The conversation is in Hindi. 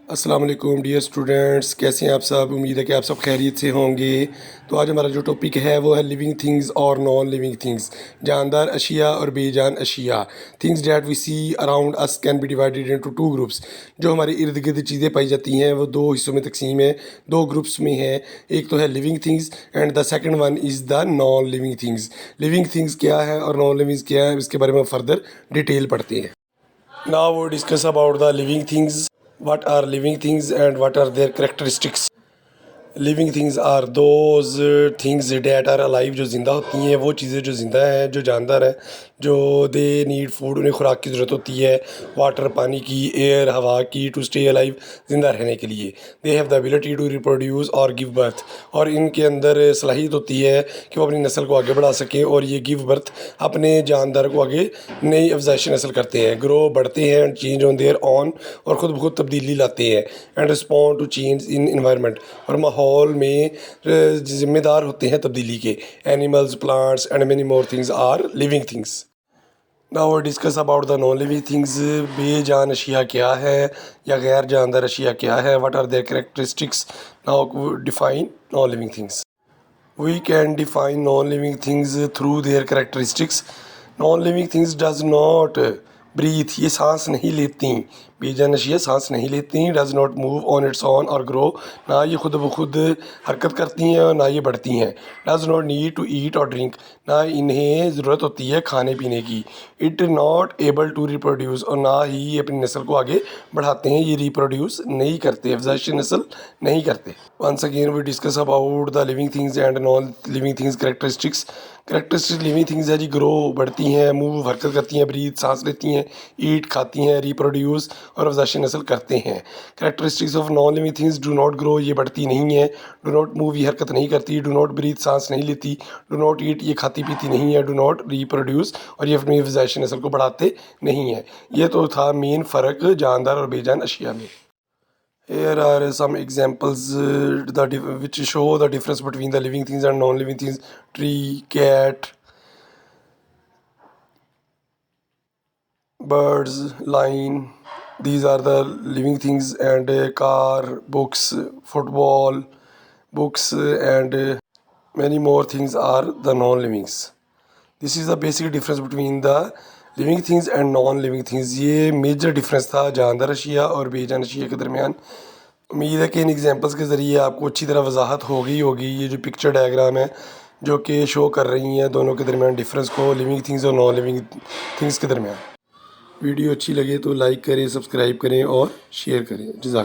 अस्सलाम वालेकुम डियर स्टूडेंट्स, कैसे हैं आप सब। उम्मीद है कि आप सब खैरियत से होंगे। तो आज हमारा जो टॉपिक है वो है लिविंग थिंग्स और नॉन लिविंग थिंग्स, जानदार अशिया और बेजान अशिया। Things that we see around us can be divided into two groups. जो हमारे इर्द गिर्द चीज़ें पाई जाती हैं वो दो हिस्सों में तकसीम है, दो ग्रुप्स में है। एक तो है living things and the second one is the non living things. Living things क्या है और नॉन लिविंग्स क्या है, इसके बारे में फर्दर डिटेल पढ़ते हैं। नाउ वो discuss about the living things. What are living things and what are their characteristics? Living things are those things that are alive, जो ज़िंदा होती हैं, वो चीज़ें जो ज़िंदा हैं, जो जानदार हैं, जो दे नीड फूड, उन्हें खुराक की ज़रूरत होती है, वाटर पानी की, एयर हवा की, टू स्टे अलाइव, ज़िंदा रहने के लिए। They have the ability to reproduce और गिव बर्थ, और इनके अंदर सलाहियत होती है कि वो अपनी नस्ल को आगे बढ़ा सकें और ये गिव बर्थ अपने जानदार को आगे नई अफजाइश नस्ल करते हैं, ग्रो बढ़ते हैं and change on there on, और ख़ुद ब खुद तब्दीली लाते हैं, and respond to change in environment, और माहौल में ज़िम्मेदार होते हैं तब्दीली के। Animals, plants and many more things are living things. Now discuss about the non living things. बेजान अशिया क्या है या गैर जानदार अशिया क्या है, what are their characteristics. Now define non living things. We can define non-living things through their characteristics. Non-living things does not breathe, ये सांस नहीं लेती। बेजान अशिया सांस नहीं लेती। Does not move on it's on और ग्रो, ना ये खुद ब खुद हरकत करती हैं और ना ये बढ़ती हैं। Does not need to eat और ड्रिंक, ना इन्हें ज़रूरत होती है खाने पीने की। It not able to reproduce, और ना ही ये अपनी नस्ल को आगे बढ़ाते हैं, ये रिप्रोड्यूस नहीं करते, अफजाइश नस्ल नहीं करते। Once again we discuss about the living things and non living things characteristics. Characteristic living things है जी, ग्रो बढ़ती हैं, मूव हरकत करती हैं, ब्रीथ सांस लेती हैं, ईट खाती हैं, रिप्रोड्यूस और अफजाइश नस्ल करते हैं। Characteristics of non living things, do not grow, ये बढ़ती नहीं है, डू नॉट मूव, ये हरकत नहीं करती, डू नॉट ब्रीथ सांस नहीं लेती, डू नॉट ईट, ये खाती पीती नहीं है, डू नॉट रिप्रोड्यूस, और ये अपनी अफजाइश नस्ल को बढ़ाते नहीं हैं। ये तो था मेन फ़र्क जानदार और बेजान अशिया में। Here are some examples which show the difference between the living things and non-living things. Tree, cat, birds, lion. These are the living things, and car, books, football, books, and many more things are the non-livings. This is the basic difference between the living things and non living things. ये मेजर डिफरेंस था जानदार अशिया और बेजान अशिया के दरमियान। उम्मीद है कि इन एग्जांपल्स के ज़रिए आपको अच्छी तरह वजाहत हो गई होगी। ये जो पिक्चर डायग्राम है जो कि शो कर रही हैं दोनों के दरमियान डिफरेंस को, लिविंग थिंग्स और नॉन लिविंग थिंग्स के दरमियान। वीडियो अच्छी लगे तो लाइक करें, सब्सक्राइब करें और शेयर करें। जज़ाकल्लाह।